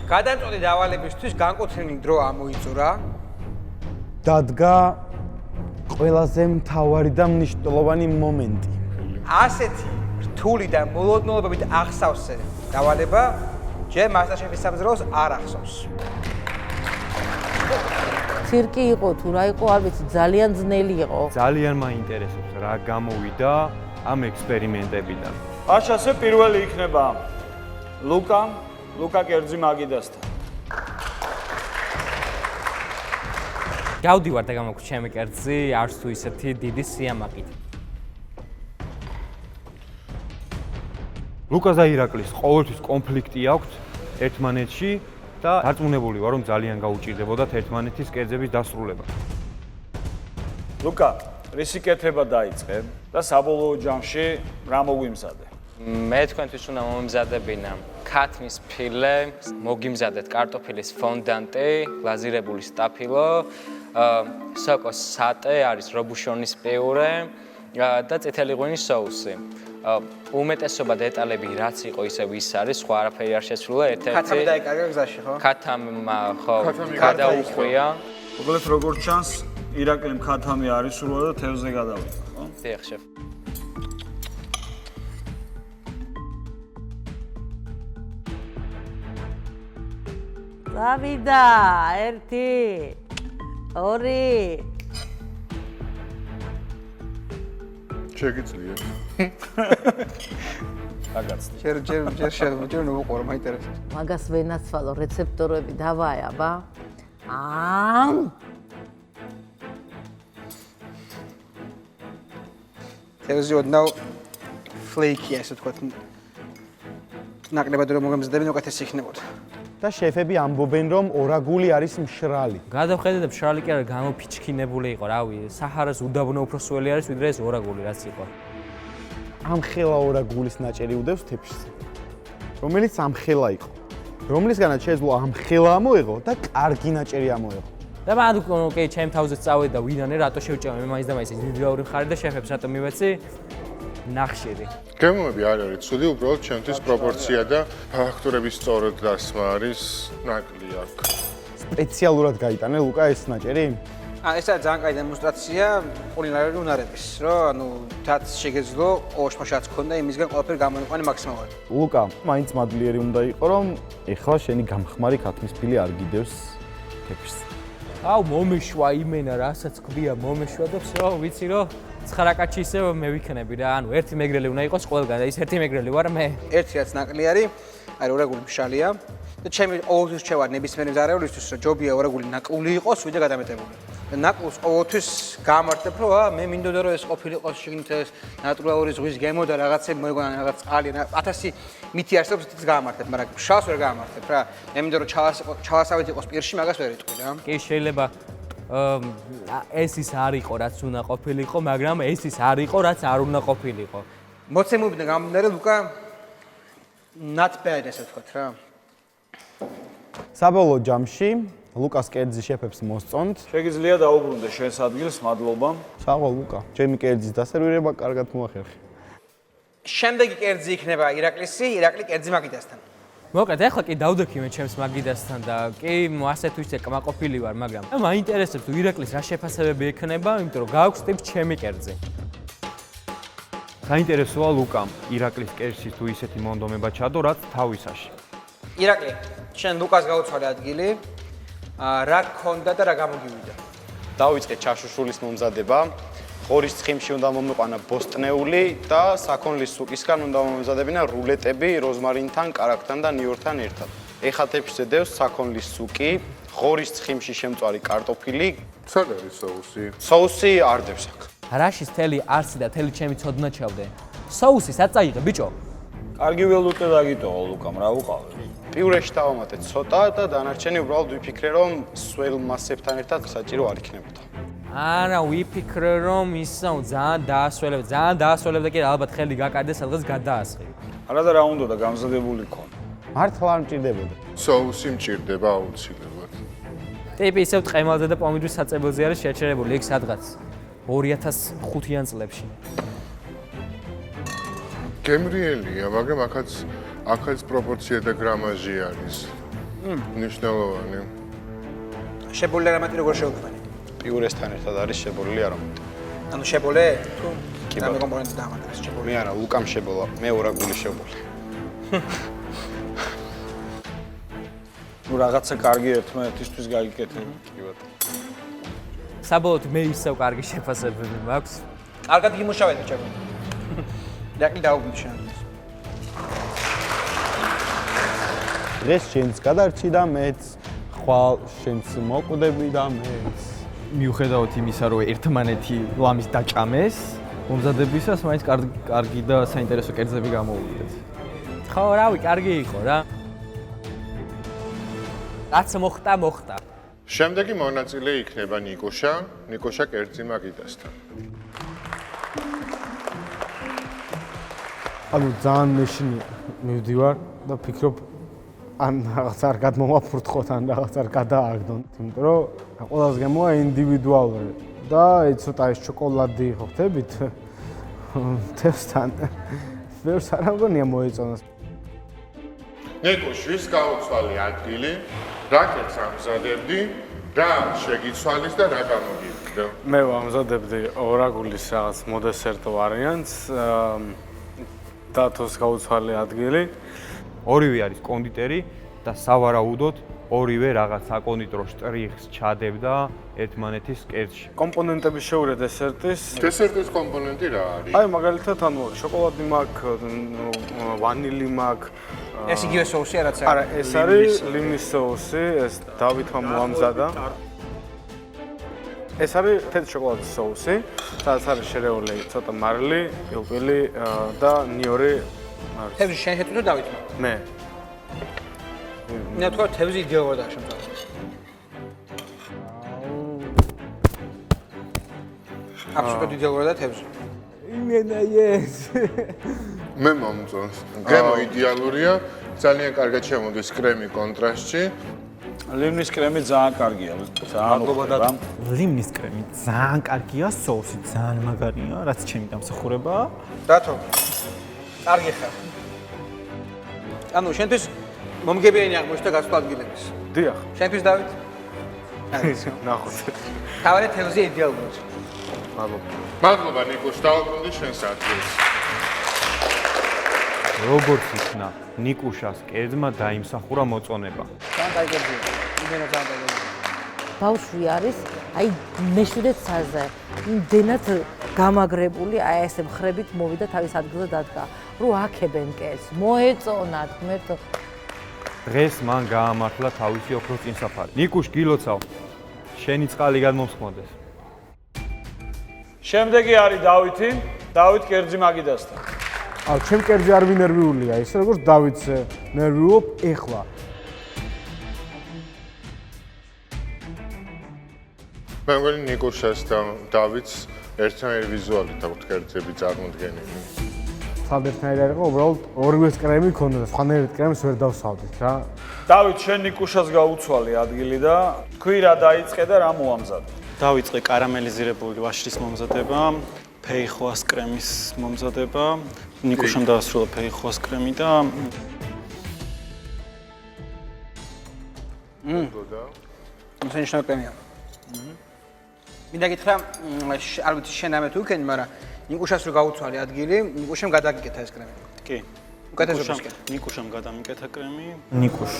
გადამწყვეტი დავალებისთვის განკუთვნილი დრო ამოიწურა. დადგა ყველაზე მთავარი და მნიშვნელოვანი მომენტი. ასეთი რთული და მოლოდნელობით ახსავსე დავალება ჯერ მასტერშეფის სამზრაოს არ ახსოვს. ცირკი იყო თუ რა იყო, არ ვიცი, ძალიან ძნელი იყო. ძალიან მაინტერესებს რა გამოვიდა ამ ექსპერიმენტებიდან. აშასე პირველი იქნება ლუკა კერძი მაგიდასთან. გავდივარ და გამოგვრჩა ჩემი კერძი, არც თუ ისეთი დიდი სიამაყით. ლუკას და ირაკლის ყოველთვის კონფლიქტი აქვთ ერთმანეთში და დარწმუნებული ვარ, რომ ძალიან გაუჭირდებოდათ ერთმანეთის კერძების დასრულება. ლუკა, რისი კეთება დაიწყე და საბოლოო ჯამში რა მოგვიმზადე? მე თქვენთვის უნდა მომემზადებინა ქათმის ფილე, მოგიმზადეთ კარტოფილის ფონდანტი, გლაზირებული სტაფილო, სოკოს სატე, არის რობუშონის პიურე და წითელი ღვინის соуსი. უმეტესობა დეტალები რაც იყო ისევ ის არის, სხვა არაფერი არ შეცვლილა, ერთ-ერთი ქათამი დაიკარგა გზაში, ხო? ქათამმა ხო გადაუხვია. უბრალოდ როგორც ჩანს, ირაკლიმ ქათამი არის სრულად და თევზზე გადავიდა, ხო? დიახ, შეფ. დავიდა, 1 2 შეგიძლია. აგაცდი. ჯერ ნოვუყურო, მაინტერესებს. მაგას ვენაცვალო რეცეპტორები დავაიაბა. თევზი ოდნავ ფლეიკია, ესე ვთქვათ. ნაკლებად რომ მოგემზადებინ, უკეთესი იქნებოდა. და შეფები ამბობენ, რომ ორაგული არის მშრალი. გადავხედე და მშრალი კი არა, გამოფიჩქინებული იყო, რავი, საჰარას უდაბნო უფრო სველი არის, ვიდრე ეს ორაგული რაც იყო. ამხელა ორაგულის ნაწერი უდევს თეფშს, რომელიც ამხელა იყო. რომლისგანაც შეეძლო ამხელა ამოეღო და კარგი ნაწერი ამოეღო. და მან ოკეი, ჩემ თავზე წავედი და ვიდანე რატო შევჭამ მე მაინც და მაინც ინდივიდუალური მხარე და შეფებს რატო მივეცი ნახშირი. გემოები არ არის ცუდი, უბრალოდ ჩემთვის პროპორცია და ფაქტორების სწორად დასმა არის ნაკლი აქ. სპეციალურად გაიტანე ლუკა ეს ნაწერი? ეს არის ძალიან კაი დემონსტრაცია კულინარიული უნარების, რომ დაც შეგეძლო ოშმაშაც ქონდა იმისგან ყველაფერი გამოიყვანე მაქსიმალურად. ლუკა, მაინც მადლიერი უნდა იყო, რომ ეხლა შენი გამხმარი ქათმის ფილი არ გიდევს თეფშს. აუ მომეშვა იმენა, რასაც გვია მომეშვა და всё, ვიცი რომ 9 კაცი ისევ მე ვიქნები რა, ანუ ერთი მეგრელი უნდა იყოს ყველგან და ის ერთი მეგრელი ვარ მე. ერთი რაც ნაკლი არის ორაგული მშრალია და ჩემი ყოველთვის შევა ნებისმიერი მზარეულისთვის, რომ ჯობია ორაგული ნაკლული იყოს, ვიდრე გადამეტებული. ნაკლს ყოველთვის გამარტებ, რომ მე მინდოდა რომ ეს ყოფილიყო შიგნით ეს ნატურალური ზღვის გემო და რაღაცები მოიგონა, რაღაც წყალი, 1000 მითი არსებობს, ის გამარტებ, მაგრამ მშრალს ვერ გამარტებ რა. მე მინდოდა რომ ჩალასავით იყოს პირში, მაგას ვერ იტყვი რა. კი შეიძლება ეს ის არ იყო რაც უნდა ყოფილიყო, მაგრამ ეს ის არ იყო რაც არ უნდა ყოფილიყო. მოცემობიდან გამომდინარე ლუკა not bad ესე ვთქვათ რა. საბოლოო ჯამში ლუკას კერძი შეფებს მოსწონთ. შეგიძლია დაუბრუნდე შენს ადგილს, მადლობა. საღო ლუკა, ჩემი კერძის დასერვირება კარგად მოახერხე. შემდეგი კერძი იქნება ირაკლისი, ირაკლი კერძი მაგიდასთან. მოკლედ, ახლა კი დავდექი მე ჩემს მაგიდასთან და კი ასე თუ ისე კმაყოფილი ვარ, მაგრამ მაინტერესებს თუ ირაკლის რა შეფასებები ექნება, იმიტომ რომ გავგზნებ ჩემი კერძი. საინტერესოა ლუკამ ირაკლის კერძის თუ ისეთი მონდომება ჩადო, რაც თავისაში. ირაკლი, შენ ლუკას გაუცვალე ადგილი. რა გქონდა და რა გამოგივიდა? დავიწყე ჩაშუშულის მომზადება. ღორის ცხიმში უნდა მომიყვანა ბოსტნეული და საქონლის სუკისგან უნდა მომზადებინა რულეტები როზმარინთან, კარაქთან და ნიორთან ერთად. ეხლა თეფშზე დევს საქონლის სუკი, ღორის ცხიმში შემწვარი კარტოფილი. სად არის соуსი? соуსი არ დევს აქ. რაშის თელი არსი და თელი ჩემი ცოდნა ჩავდე. соуსი სად წაიღე, ბიჭო? კარგი ველუტე დაგიტოვა ლუკამ, რა უყავე? პიურეში დავამატე ცოტა და დანარჩენი უბრალოდ ვიფიქრე, რომ სველ მასებთან ერთად საჭირო არ იქნებოდა. არა, ვიფიქრე რომ ისო ძალიან დაასველებდა კი ალბათ ხელი გაკარდე სადღაც გადაასხი. არა და რა უნდა და გამზადებული ქონა. მართლა არ მჭირდებოდა. соуსი მჭირდება აუცილებლად. ტიპი ისევ ტყემალზე და პომიდორის საწებელზე არის შეჩერებული იქ სადღაც 2005-იან წლებში. გემრიელია, მაგრამ აქაც პროპორცია და გრამაჟი არის. ნიშნულოვანი. შებოლილი არამატი როგორ შევქმნით? პიურესთან ერთად არის შებოლილი არომატი. ანუ შებოლე თუ კი, რამე ბატონო. კომპონენტი დაამატებს შებოლი. მე არა, ლუკამ შებოლა, მე ორაგული შებოლი. ნუ რაღაცა კარგი ერთმანეთისთვის გაიკეთებ. კი ბატონო. საბოლოოდ მე ისევ კარგი შეფასებები მაქვს. კარგად გიმუშავეთ ბიჭებო. დაკლი დაუგდით შენ. დღეს შენს გადარჩი და მეც ხვალ შენს მოკვდები და მეც მიუხედავად იმისა, რომ ერთმანეთი ლამის დაჭამეს, მომზადებისას მაინც კარგი და საინტერესო კერძები გამოვიდეთ. ხო, რავი, კარგი იყო რა. რაც მოხდა. შემდეგი მონაწილე იქნება ნიკოშა კერძი მაგიდასთან. ანუ ძალიან მეშინია მივდივარ და ფიქრობ ან რაღაც არ გადმომაფურთხოთ ან რაღაც არ გადააგდონ, იმიტომ რომ ყველას გემოა ინდივიდუალური და ცოტა ეს შოკოლადი ხო ხდებით თესთან ვერს არ ამგონია მოეწონოს. ნიკოშვის გაუცვალე ადგილი, რა კეთს ამზადებდი, რა შეგიცვალის და რა გამოგივიდა. მე ვამზადებდი ორაგულის რაღაც მოდესერტო ვარიანტს, დათოს გაუცვალე ადგილი. ორივე არის კონდიტერი და სავარაუდოდ ორივე რაღაც საკონდიტრო შტრიხს ჩადებდა ერთმანეთის კერძში. კომპონენტების შეურე დესერტის. დესერტის კომპონენტი რა არის? აი მაგალითად ანუ შოკოლადი მაქვს, ვანილი მაქვს. ეს იგივე соуსია რაც არა, ეს არის ლინის соуსი, ეს დავითმა მოამზადა. ეს არის თეთრი შოკოლადის соуსი, სადაც არის შერეული ცოტა მარილი, პილპილი და ნიორი არის. თევზი შენ შეწუდა დავითმა. მე. მე თქვა თევზი იდეალურად აღშემდგარა. აბსოლუტურად იდეალურადაა თევზი. იმენა ეს. მე მომწონს. გემო იდეალურია, ძალიან კარგად შემოდის კრემი კონტრასტში. ლინის კრემი ძალიან კარგია, ძალიან უხდება. ლიმნის კრემი ძალიან კარგია, соуსი ძალიან მაგარია, რაც ჩემი დამსახურებაა. დათო. კარგი ხარ. ანუ შენთვის მომგებიანი აღმოჩნდა გასვლა ადგილების. დიახ. შენთვის დავით? ნახოთ. თავარი თევზი იდეალურად. მადლობა ნიკოშ, დავუბრუნდი შენს ადგილს. როგორც იქნა ნიკუშას კერძმა დაიმსახურა მოწონება. ძალიან კარგი კერძია. იმენა ძალიან კარგი. ბავშვი არის, აი მეშვიდე ცაზე. იმდენად გამაგრებული, აი ესე მხრებით მოვიდა თავის ადგილზე დადგა. რომ აქებენ კერძს, მოეწონათ, მერტო. დღეს მან გაამართლა თავისი ოქროს წინსაფარი. ნიკუშ, გილოცავ. შენი წყალი გადმომსხმოდეს. შემდეგი არის დავითი, დავით კერძი მაგიდასთან. აუ, ჩემ კერძი არ ვინერვიულია, ისე როგორც დავითს ნერვიულობ ეხლა. მე მგონი ნიკოშას და დავითს ერთნაირი ვიზუალით აქვთ კერძები წარმოდგენილი. სადერთნაირი არ იყო, უბრალოდ ორივეს კრემი ქონდა და სხვანაირად კრემს ვერ დავსავდით რა. დავით, შენ ნიკუშას გაუცვალე ადგილი და თქვი რა დაიწყე და რა მოამზადე. დავიწყე კარამელიზირებული ვაშლის მომზადება, ფეიხოას კრემის მომზადება, ნიკუშამ დაასრულა ფეიხოას კრემი და შენიშნული კრემია. მინდა გითხრა, არ ვიცი შენ ამე თუ იქენი, მაგრამ ნიკუშას რო გაუცვალე ადგილი, ნიკუშამ გადაგიკეთა ეს კრემი. კი. უკეთესობისკენ. ნიკუშამ გადამიკეთა კრემი. ნიკუშ,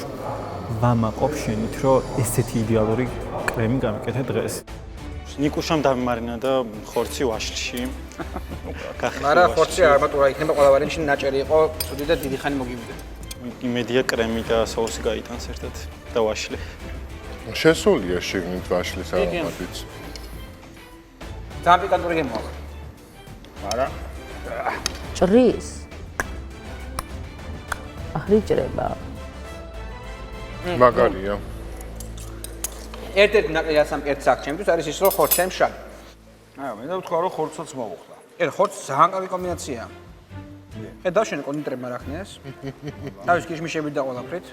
ვამაყობ შენით, რომ ესეთი იდეალური კრემი გამიკეთე დღეს. ნიკუშამ დამიმარინა და ხორცი ვაშლში. მაგრამ ხორცი არმატურა იქნება ყველა ვარიანტში ნაჭერი იყო, ცუდი და დიდი ხანი მოგივიდა. იმედია კრემი და соуსი გაიტანს ერთად და ვაშლი. შესულია შიგნით ვაშლის არომატიც. ძალიან პიკანტური გემოა. არა. ჭრის. აღიჭრება. მაგარია. ერთ-ერთი ნაკლი რაც ამ კერძს აქვს ჩემთვის არის ის, რომ ხორცი მშრალი. აა, მე დავთქვა, რომ ხორცაც მოუხდა. ხორცი ძალიან კარგი კომბინაციაა. ხედავ შენ კონდიტერებმა რა ხნიას? თავის კიშმიშებით და ყველაფრით.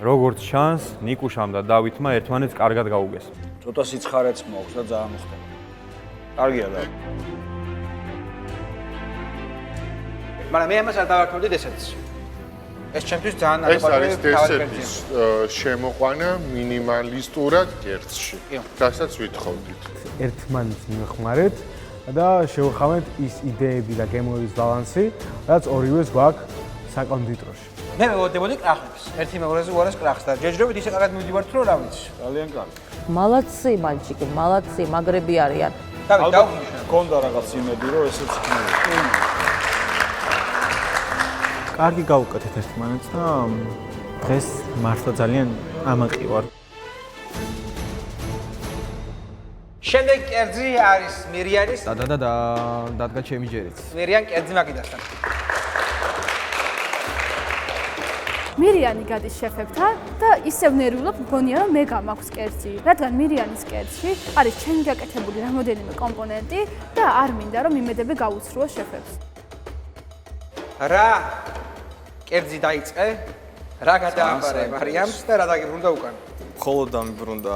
როგორც ჩანს, ნიკუშამ და დავითმა ერთმანეთს კარგად გაუგეს. ცოტა სიცხარეც მოაქვს და ძალიან უხდება. კარგია და. მაგრამ მე ამას არ დავარქმევდი დესერტს. ეს ჩემთვის ძალიან ეს არის დესერტის შემოყვანა მინიმალისტურად კერძში. რასაც ვითხოვდით. ერთმანეთს მივეხმარეთ და შევხავეთ ის idეები და გემოების ბალანსი, რაც ორივეს გვაქვს საკონდიტროში. მე მოვოდებოდი კრახებს. ერთი მეორეზე უარეს კრახს და ჯეჯდობით ისე კარგად მივდივართ, რომ რა ვიცი. ძალიან კარგი. მალაცი მალჩიკი, მალაცი, მაგრები არიან. დავით, დავუნიშნე. გონდა რაღაც იმედი, რომ ესეც იქნება. კარგი გავუკეთეთ ერთმანეთს და დღეს მართლა ძალიან ამაყი ვარ. შემდეგ კერძი არის მირიანის. და დადგა ჩემი ჯერიც. მირიან კერძი მაგიდასთან. მირიანი გადის შეფებთან და ისევ ნერვიულობ მგონია რომ მე გამაქვს კერძი, რადგან მირიანის კერძში არის ჩემი გაკეთებული რამოდენიმე კომპონენტი და არ მინდა რომ იმედები გაუცრუო შეფებს. რა კერძი დაიწყე? რა გადააბარე მარიამს და რა დაგიბრუნდა უკან? მხოლოდ დამიბრუნდა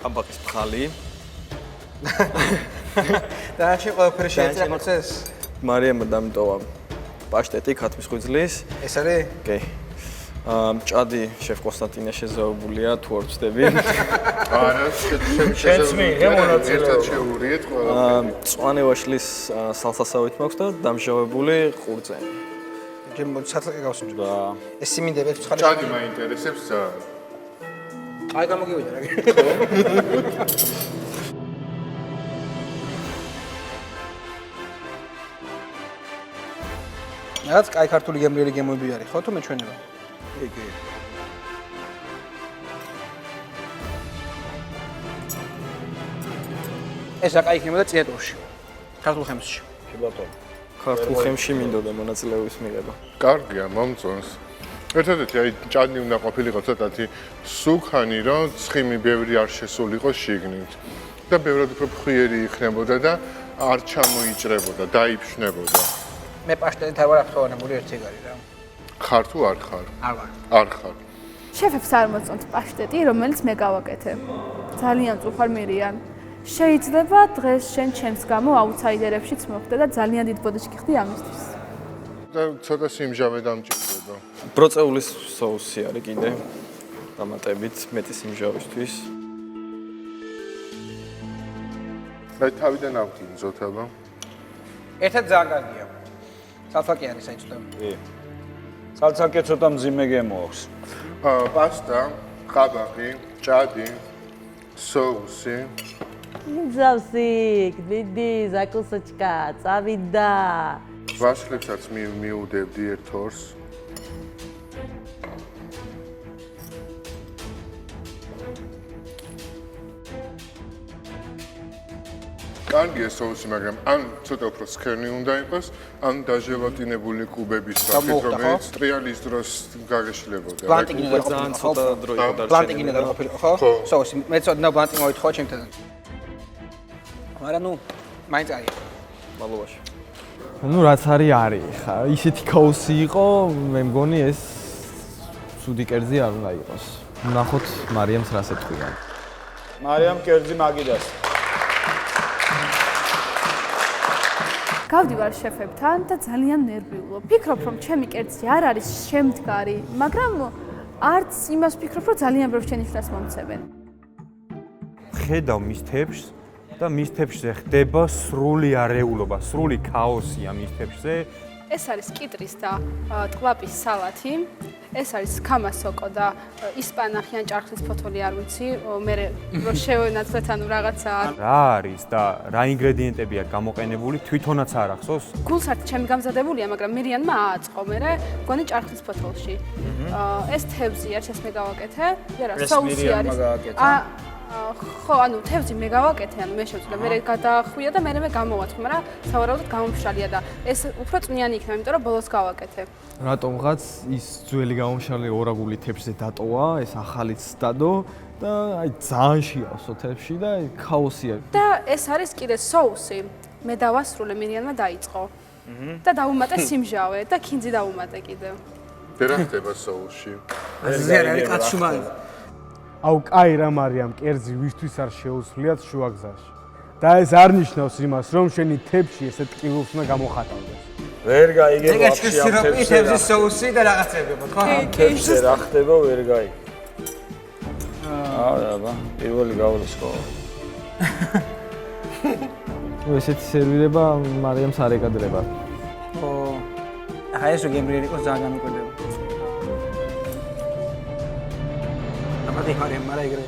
ყაბაყის ფხალი. და შე ყველაფერი შეეწია პროცესს? მარიამმა დამიტოვა პაშტეტი ქათმის ღვიძლის. ეს არის? კი. ჭადი შეფ კონსტანტინე შეზავებულია თუ არ ვწდები. არა, შენც მიიღე მონაწილეობა. ერთად შეურიეთ ყველაფერი. მწვანე ვაშლის სალსასავით მაქვს და დამჟავებული ყურძენი. ჯერ მოდი სათლაკე გავსმჯ. ეს სიმინდები ეს ცხალი. ჭადი მაინტერესებს ძალიან. აი გამოგივიდა რა. რაც კაი ქართული გემრიელი გემოები არის, ხო თუ მეჩვენება? იგი. ეს რა კაი იქნება და წიეტურში. ქართულ ხემში. კი ბატონო. ქართულ ხემში მინდოდა მონაწილეობის მიღება. კარგია, მომწონს. ერთადერთი აი ჭადი უნდა ყოფილიყო ცოტათი სუქანი, რომ ცხიმი ბევრი არ შესულიყო შიგნით. და ბევრად უფრო ფხვიერი იქნებოდა და არ ჩამოიჭრებოდა, დაიფშნებოდა. მე პაშტეტით არ ვარ აფრთხილებული ერთი გარი რა. ხარ თუ არ ხარ? არ ვარ. არ ხარ. შეფებს არ მოწონთ პაშტეტი, რომელიც მე გავაკეთე. ძალიან წუხარ მირიან. შეიძლება დღეს შენ ჩემს გამო აუთსაიდერებშიც მოხვდე და ძალიან დიდ ბოდიშკი ხდი ამისთვის. და ცოტა სიმჟავე დამჭირდება. ბროწეულის соуსი არის კიდე. დამატებით მეტი სიმჟავისთვის. და თავიდან ავკინძოთ აბა. ერთად ძალიან კარგია. სალსაკი არის აი ცოტა. კი. სალსაკე ცოტა მძიმე გემოაქვს. პასტა, ყაბაყი, ჭადი, соуსი. მძავსი, დიდი ზაკუსოჩკა, წავიდა. ვაშლებსაც მიუდებდი ერთ ორს. კარგია соуსი, მაგრამ ან ცოტა უფრო სქერნი უნდა იყოს, ან დაჟელატინებული კუბების სახით, რომელიც ტრიალის დროს გაგეშლებოდა. ბლანტინგი და ძალიან ცოტა დრო იყო და ბლანტინგი და ყოფილიყო, ხო? соуსი, მე ცოტა ბლანტინგი მოითხოვა ჩემთან. მაგრამ ნუ მაინც არის. მადლობაში. ნუ რაც არის ხა, ისეთი ქაოსი იყო, მე მგონი ეს ცუდი კერძი არ უნდა იყოს. ნახოთ მარიამს რას ეთქვია. მარიამ კერძი მაგიდას. გავდივარ შეფებთან და ძალიან ნერვიულობ. ფიქრობ, რომ ჩემი კერძი არ არის შემდგარი, მაგრამ არც იმას ვფიქრობ, რომ ძალიან ბევრ შენიშვნას მომცემენ. ხედავ მის თეფშს და მის თეფშზე ხდება სრული არეულობა, სრული ქაოსია მის თეფშზე. ეს არის კიტრის და ტყლაპის სალათი. ეს არის კამასოკო და ისპანახი ან ჭარხლის ფოთოლი არ ვიცი, მე რო შევენაცვლეთ ანუ რაღაცა. რა არის და რა ინგრედიენტებია გამოყენებული, თვითონაც არ ახსოვს? გულსართი ჩემი გამზადებულია, მაგრამ მირიანმა ააწყო მე მგონი ჭარხლის ფოთოლში. ეს თევზია, ეს მე გავაკეთე. რა соуსი არის. ხო, ანუ თევზი მე გავაკეთე, ანუ მე შევწვდა, მე გადაახვია და მე გამოვაცხო, მაგრამ სავარაუდოდ გამომშალია და ეს უფრო წვნიანი იქნება, იმიტომ რომ ბოლოს გავაკეთე. რატომღაც ის ძველი გამომშალი ორაგული თეფშზე დატოვა, ეს ახალიც დადო და აი ძალიან შეავსო თეფში და ქაოსია. და ეს არის კიდე соуსი. მე დავასრულე, მირიანმა დაიწყო. და დავუმატე სიმჟავე და ქინძი დავუმატე კიდე. რა ხდება соуსში? ზიან არის კაცშუმარი. აუ კაი რა მარიამ, კერძი ვისთვის არ შეუსვლიათ შუაგზაში. და ეს არ ნიშნავს იმას, რომ შენი თეფში ესე ტკივილს უნდა გამოხატავდეს. ვერ გაიგებ ვახში სიროპი, თევზის соуსი და რაღაცები, ხო? თევზი რა ხდება, ვერ გაიგებ. აბა, პირველი გავლეს ხო. ესეთი სერვირება მარიამს არ ეკადრება. ხო. ახლა ეს გემრიელი იყო ძალიან გამიკვირდება. აბა დიხარემ მარა ეგრე.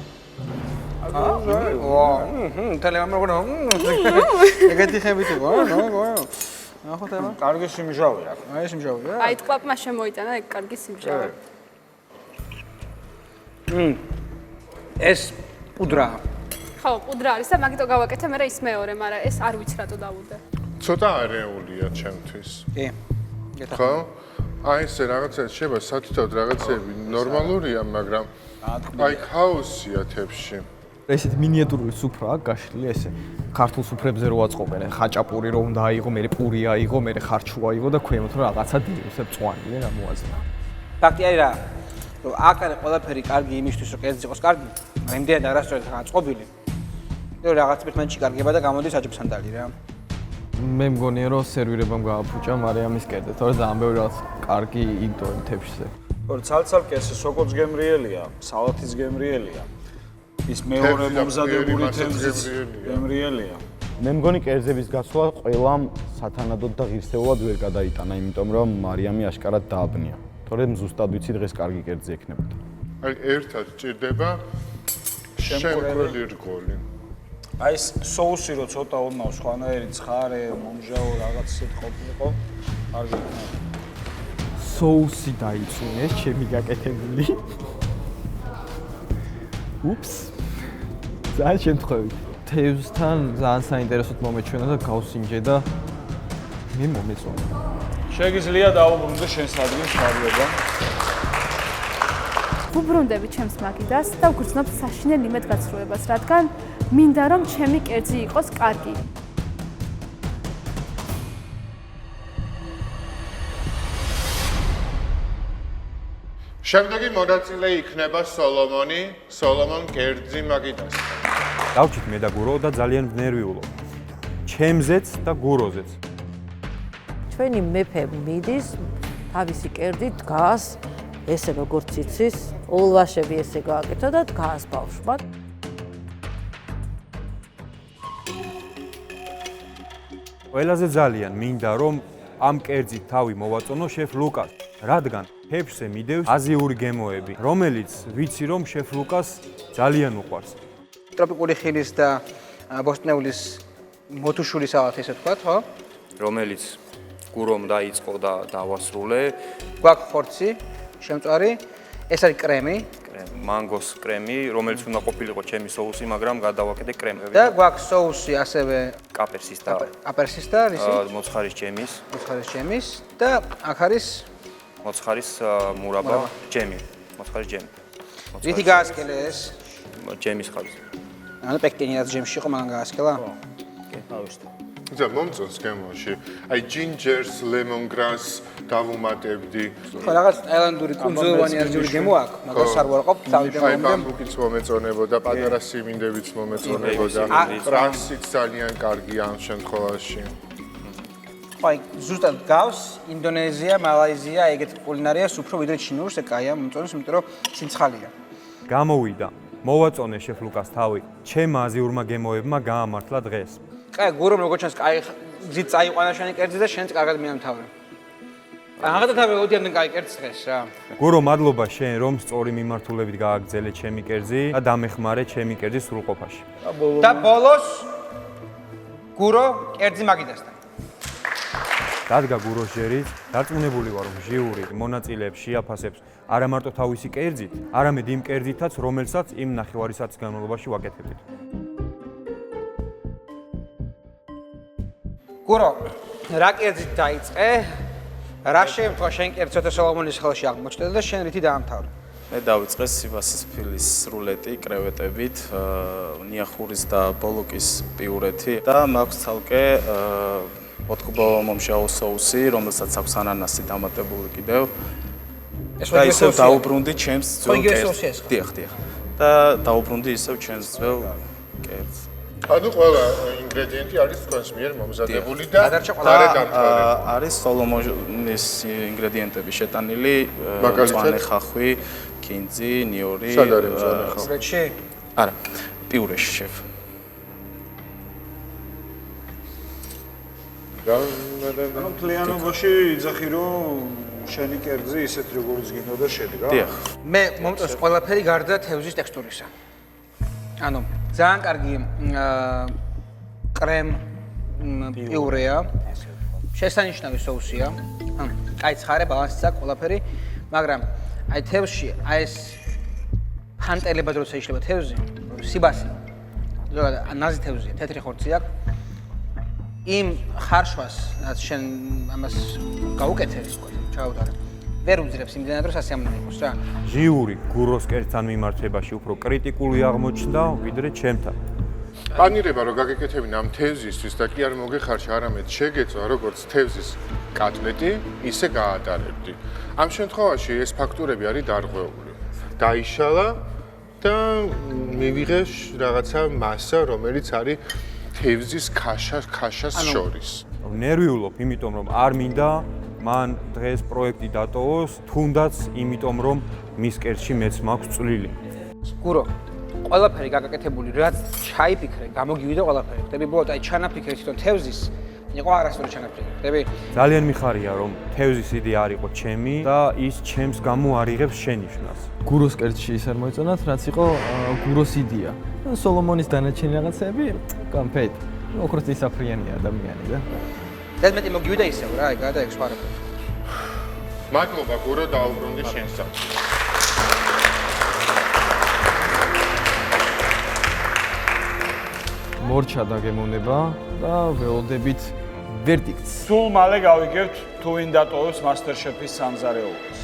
თელემ როგორ ეგეთი ხებით იყო, ნახოთ აბა. კარგი სიმჟავე აქვს. აი სიმჟავე. აი ტყლაპმა შემოიტანა ეგ კარგი სიმჟავე. ეს პუდრა. ხო, პუდრა არის და მაგიტო გავაკეთე, მე ის მეორე, მაგრამ ეს არ ვიცი რატო დავუდე. ცოტა არეულია ჩემთვის. კი. ხო? აი ეს რაღაცა შეიძლება სათითოდ რაღაცები ნორმალურია, მაგრამ აი ქაოსია თებში. ესეთი მინიატურული სუფრა აქვს გაშლილი ესე. ქართულ სუფრებზე რო აწყობენ, ხაჭაპური რო უნდა აიღო, მე პური აიღო, მე ხარჩუ აიღო და ქვემოთ რო რაღაცა დილოსე წვანილი გამოაზრდა. ფაქტი არის რა. რომ აქ არის ყველაფერი კარგი იმისთვის, რომ კერძი იყოს კარგი, იმდენად არასწორად გაწყობილი. რომ რაღაც ერთმანეთში კარგება და გამოდის აჯობსანდალი რა. მე მგონია რომ სერვირებამ გააფუჭა მარიამის კერძი, თორე ძალიან ბევრი რაღაც კარგი იდო თებშზე. ორ ცალ-ცალკე ეს სოკოც გემრიელია, სალათის გემრიელია. ის მეორე მომზადებული თევზის გემრიელია. მე მგონი კერძების გასვლა ყველამ სათანადოდ და ღირსეულად ვერ გადაიტანა, იმიტომ რომ მარიამი აშკარად დააბნია. თორემ ზუსტად ვიცი დღეს კარგი კერძი ექნებოდა. აი ერთად ჭირდება შემკვრელი რგოლი. აი ეს соуსი რო ცოტა ოდნავ სხვანაირი ცხარე, მომჟაო რაღაც ისეთ ყოფილიყო, კარგი იქნება. соуსი დაიწუნეს, ჩემი გაკეთებული. უფს. ძალიან შემთხვევით. თევზთან ძალიან საინტერესოდ მომეჩვენა და გავსინჯე და მე მომეწონა. შეგიძლია დაუბრუნდე შენს ადგილს ხარიობა. ვუბრუნდები ჩემს მაგიდას და ვგრძნობ საშინელ იმედგაცრუებას, რადგან მინდა რომ ჩემი კერძი იყოს კარგი. შემდეგი მონაწილე იქნება სოლომონი, სოლომონ კერძი მაგიდას. დავჭით მე და გურო და ძალიან ნერვიულობ. ჩემზეც და გუროზეც. ჩვენი მეფე მიდის, თავისი კერძი დგას, ესე როგორც იცის, ოლვაშები ესე გააკეთა და დგას ბავშვმა. ყველაზე ძალიან მინდა რომ ამ კერძით თავი მოვაწონო შეფ ლუკას, რადგან თევზზე მიდევს აზიური გემოები, რომელიც ვიცი რომ შეფ ლუკას ძალიან უყვარს. ტროპიკული ხილის და ბოსტნეულის მოთუშული სალათი ესე ვთქვათ, ხო? რომელიც გურომ დაიწყო და დავასრულე. გვაქვს ხორცი, შემწვარი, ეს არის კრემი, მანგოს კრემი, რომელიც უნდა ყოფილიყო ჩემი соуსი, მაგრამ გადავაკეთე კრემები. და გვაქვს соуსი ასევე კაპერსის და რისი? მოცხარის ჯემის. მოცხარის ჯემის და აქ არის მოცხარის მურაბა ჯემი. მოცხარის ჯემი. რითი გაასკელე ეს? ჯემის ხარზე. ანუ პექტინი რაც ჯემში იყო, მაგან გაასკელა? კი, დავიშტო. ისა მომწონს გემოში. აი ჯინჯერს, ლემონგრასს დავუმატებდი. ხო, რაღაც ტაილანდური კუნძულოვანი აზიური გემო აქვს, მაგას არ ვარყოფ, თავიდან აი ბამბუკიც მომეწონებოდა, პატარა სიმინდებიც მომეწონებოდა. პრასიც ძალიან კარგია ამ შემთხვევაში. ხო, აი ზუსტად გავს ინდონეზია, მალაიზია, ეგეთ კულინარიას უფრო ვიდრე ჩინურს, ეგ კაია, მომწონს, იმიტომ რომ სინცხალია. გამოვიდა. მოვაწონე შეფ ლუკას თავი. ჩემმა აზიურმა გემოებმა გაამართლა დღეს. კაი, გურომ როგორ ჩანს, კაი გზით წაიყვანა შენი კერძი და შენც კარგად მიამთავრე. აღარ ოდიამდნენ კაი კერძს დღეს რა. გურო, მადლობა შენ რომ სწორი მიმართულებით გააგრძელე ჩემი კერძი და დამეხმარე ჩემი კერძის სრულყოფაში. და ბოლოს გურო კერძი მაგიდასთან. დადგა გუროს ჯერიც, დარწმუნებული ვარ რომ ჟიური მონაწილეებს შეაფასებს არა მარტო თავისი კერძით, არამედ იმ კერძითაც, რომელსაც იმ ნახევარისათვის განმავლობაში ვაკეთებთ. გურო, რა კერძით დაიწყე? რა შემთხვევა შენ კერძი ცოტა სოლომონის ხელში აღმოჩნდა და შენ რითი დაამთავრე? მე დავიწყე სივასის ფილის რულეტი კრევეტებით, ნიახურის და ბოლოკის პიურეთი და მაქვს ცალკე ოთხკუბო მომჟაო соуსი, რომელსაც აქვს ანანასი დამატებული კიდევ. და ისევ დაუბრუნდი ჩემს ძველ კერძს. დიახ. და დაუბრუნდი ისევ ჩემს ძველ კერძს. ანუ ყველა ინგრედიენტი არის თქვენს მიერ მომზადებული და არის სოლომონის ინგრედიენტები შეტანილი, მწვანე ხახვი, კინძი, ნიორი. სად არის მწვანე ხახვი? სპრედში? არა, პიურეში შეფ. ანუ მთლიანობაში იძახი რომ შენი კერძი ისეთ როგორც გინდოდა შედგა? დიახ. მე მომწონს ყველაფერი გარდა თევზის ტექსტურისა. ანუ ძალიან კარგი კრემ პიურეა. შესანიშნავი соуსია. ანუ კაი ცხარე ბალანსიც აქვს ყველაფერი, მაგრამ აი თევზში აი ეს ფანტელება როცა იშლება თევზი, სიბასი. ზოგადად ნაზი თევზია, თეთრი ხორცი აქვს. იმ ხარშვას, რაც შენ ამას გაუკეთე, ისე ჩაუდარე. ვერ უძრებს იმდენად რომ სასიამოვნო იყოს რა. ჟიური გუროს კერძთან მიმართებაში უფრო კრიტიკული აღმოჩნდა ვიდრე ჩემთან. პანირება რო გაგეკეთებინ ამ თევზისთვის და კი არ მოგეხარშა არამედ შეგეწვა როგორც თევზის კატლეტი, ისე გაატარებდი. ამ შემთხვევაში ეს ფაქტურები არის დარღვეული. დაიშალა და მივიღე რაღაცა მასა, რომელიც არის თევზის ქაშას შორის. ნერვიულობ, იმიტომ რომ არ მინდა მან დღეს პროექტი დატოვოს, თუნდაც იმიტომ რომ მის კერძში მეც მაქვს წვლილი. გურო, ყველაფერი გაგაკეთებული, რაც ჩაიფიქრე, გამოგივიდა ყველაფერი. ხტები, ბოლოდ აი ჩანაფიქრე თვითონ თევზის, იყო არასდროს ჩანაფიქრე. ხტები? ძალიან მიხარია რომ თევზის იდე არ იყო ჩემი და ის ჩემს გამო არ იღებს შენიშვნას. გუროს კერძში ის არ მოეწონათ, რაც იყო გუროს იდეა. სოლომონის დანარჩენი რაღაცები, კამფეთ. ოქროს ისაფრიანი ადამიანი და და მეტი მოგივიდა ისევ რა, აი გადა ეს ვარაფერი. მადლობა გურო დაუბრუნდი შენსა. მორჩა დაგემოვნება და ველოდებით ვერდიქტს. სულ მალე გავიგებთ თუ ვინ დატოვებს MasterChef-ის სამზარეულოს.